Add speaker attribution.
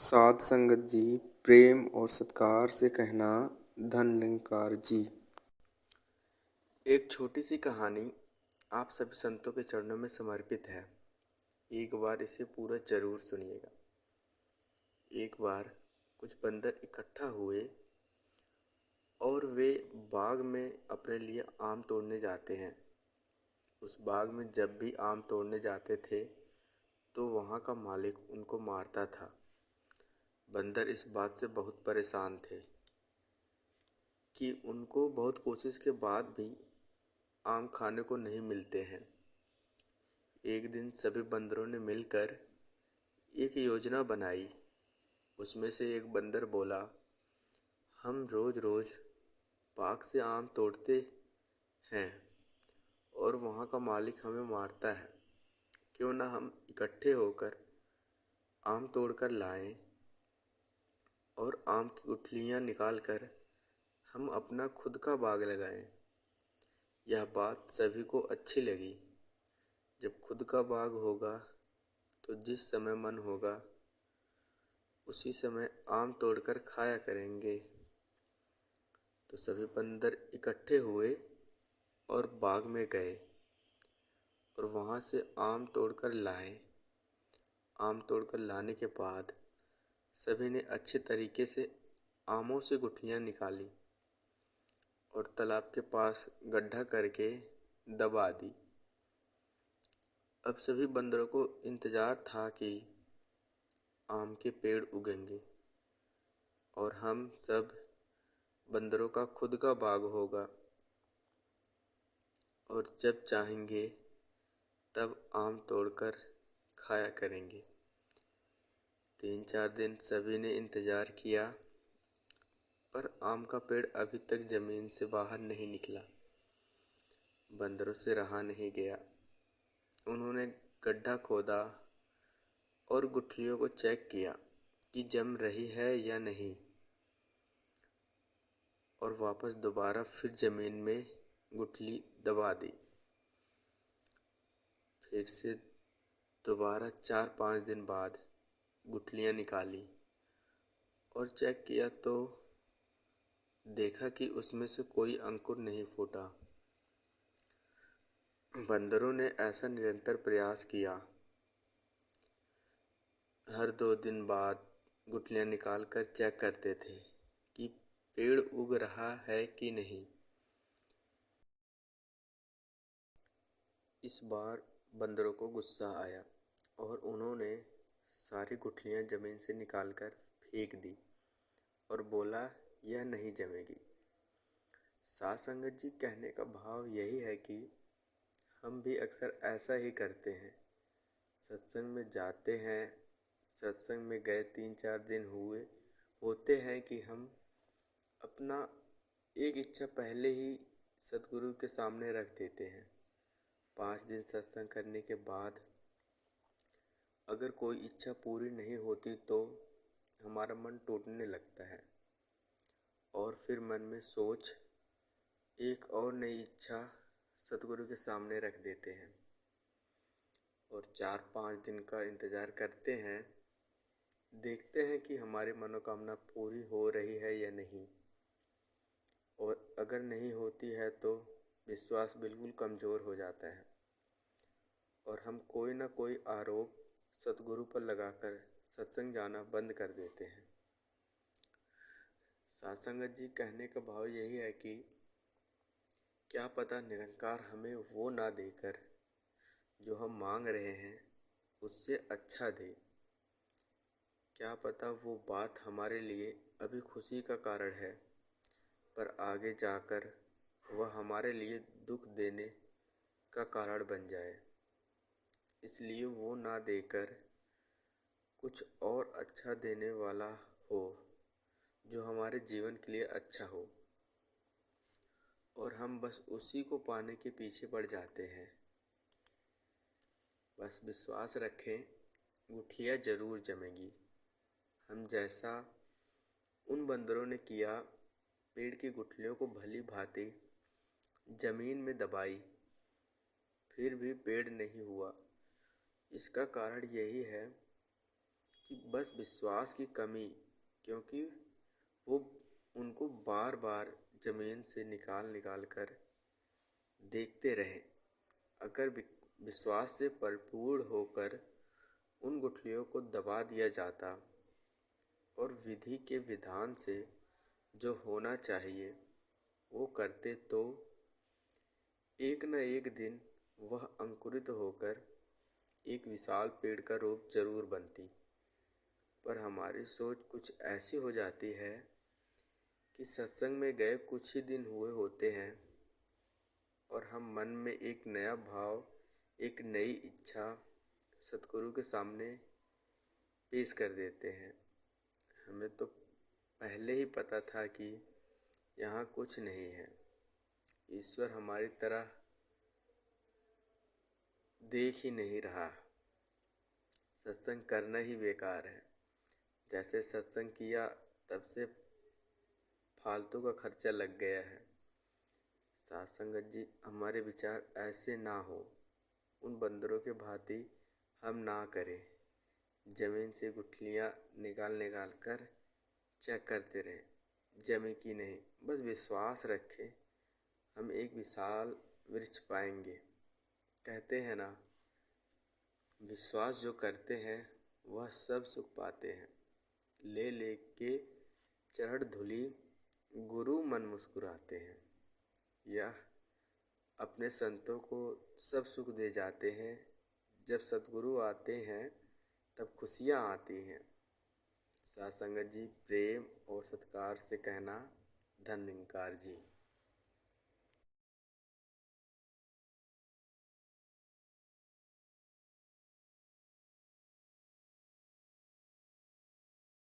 Speaker 1: साध संगत जी, प्रेम और सत्कार से कहना धन निरंकार जी।
Speaker 2: एक छोटी सी कहानी आप सभी संतों के चरणों में समर्पित है। एक बार इसे पूरा जरूर सुनिएगा। एक बार कुछ बंदर इकट्ठा हुए और वे बाग में अपने लिए आम तोड़ने जाते हैं। उस बाग में जब भी आम तोड़ने जाते थे तो वहाँ का मालिक उनको मारता था। बंदर इस बात से बहुत परेशान थे कि उनको बहुत कोशिश के बाद भी आम खाने को नहीं मिलते हैं। एक दिन सभी बंदरों ने मिलकर एक योजना बनाई। उसमें से एक बंदर बोला, हम रोज रोज बाग से आम तोड़ते हैं और वहाँ का मालिक हमें मारता है। क्यों ना हम इकट्ठे होकर आम तोड़कर लाएं और आम की गुठलियाँ निकालकर हम अपना खुद का बाग लगाएं। यह बात सभी को अच्छी लगी। जब खुद का बाग होगा तो जिस समय मन होगा उसी समय आम तोड़कर खाया करेंगे। तो सभी बंदर इकट्ठे हुए और बाग में गए और वहाँ से आम तोड़कर लाए। आम तोड़कर लाने के बाद सभी ने अच्छे तरीके से आमों से गुठलियाँ निकाली और तालाब के पास गड्ढा करके दबा दी। अब सभी बंदरों को इंतजार था कि आम के पेड़ उगेंगे और हम सब बंदरों का खुद का बाग होगा और जब चाहेंगे तब आम तोड़कर खाया करेंगे। 3-4 दिन सभी ने इंतजार किया पर आम का पेड़ अभी तक जमीन से बाहर नहीं निकला। बंदरों से रहा नहीं गया। उन्होंने गड्ढा खोदा और गुठलियों को चेक किया कि जम रही है या नहीं और वापस दोबारा फिर जमीन में गुठली दबा दी। फिर से दोबारा 4-5 दिन बाद गुठलियाँ निकाली और चेक किया तो देखा कि उसमें से कोई अंकुर नहीं फूटा। बंदरों ने ऐसा निरंतर प्रयास किया। हर 2 दिन बाद गुठलियाँ निकाल कर चेक करते थे कि पेड़ उग रहा है कि नहीं। इस बार बंदरों को गुस्सा आया और उन्होंने सारी गुठलियाँ जमीन से निकालकर फेंक दी और बोला, यह नहीं जमेगी। साध संगत जी, कहने का भाव यही है कि हम भी अक्सर ऐसा ही करते हैं। सत्संग में जाते हैं, सत्संग में गए 3-4 दिन होते हैं कि हम अपना एक इच्छा पहले ही सतगुरु के सामने रख देते हैं। 5 दिन सत्संग करने के बाद अगर कोई इच्छा पूरी नहीं होती तो हमारा मन टूटने लगता है और फिर मन में सोच एक और नई इच्छा सतगुरु के सामने रख देते हैं और 4-5 दिन का इंतज़ार करते हैं। देखते हैं कि हमारी मनोकामना पूरी हो रही है या नहीं, और अगर नहीं होती है तो विश्वास बिल्कुल कमज़ोर हो जाता है और हम कोई ना कोई आरोप सतगुरु पर लगाकर सत्संग जाना बंद कर देते हैं। साध संगत जी, कहने का भाव यही है कि क्या पता निरंकार हमें वो ना देकर जो हम मांग रहे हैं उससे अच्छा दे। क्या पता वो बात हमारे लिए अभी खुशी का कारण है पर आगे जाकर वह हमारे लिए दुख देने का कारण बन जाए। इसलिए वो ना देकर कुछ और अच्छा देने वाला हो जो हमारे जीवन के लिए अच्छा हो और हम बस उसी को पाने के पीछे पड़ जाते हैं। बस विश्वास रखें, गुठलियाँ जरूर जमेगी। हम जैसा उन बंदरों ने किया, पेड़ की गुठलियों को भली भांति जमीन में दबाई, फिर भी पेड़ नहीं हुआ। इसका कारण यही है कि बस विश्वास की कमी, क्योंकि वो उनको बार बार जमीन से निकाल निकाल कर देखते रहे। अगर विश्वास से परिपूर्ण होकर उन गुठलियों को दबा दिया जाता और विधि के विधान से जो होना चाहिए वो करते, तो एक न एक दिन वह अंकुरित होकर एक विशाल पेड़ का रूप जरूर बनती। पर हमारी सोच कुछ ऐसी हो जाती है कि सत्संग में गए कुछ ही दिन हुए होते हैं और हम मन में एक नया भाव, एक नई इच्छा सतगुरु के सामने पेश कर देते हैं। हमें तो पहले ही पता था कि यहाँ कुछ नहीं है, ईश्वर हमारी तरह देख ही नहीं रहा, सत्संग करना ही बेकार है। जैसे सत्संग किया तब से फालतू का खर्चा लग गया है। साथ संगत जी, हमारे विचार ऐसे ना हो, उन बंदरों के भांति हम ना करें, जमीन से गुठलियाँ निकाल निकाल कर चेक करते रहें, जमी की नहीं। बस विश्वास रखें, हम एक विशाल वृक्ष पाएंगे। कहते हैं ना, विश्वास जो करते हैं वह सब सुख पाते हैं। ले ले के चरण धूलि गुरु मन मुस्कुराते हैं। यह अपने संतों को सब सुख दे जाते हैं। जब सतगुरु आते हैं तब खुशियाँ आती हैं। साथ संगत जी, प्रेम और सत्कार से कहना, धन निरंकार जी।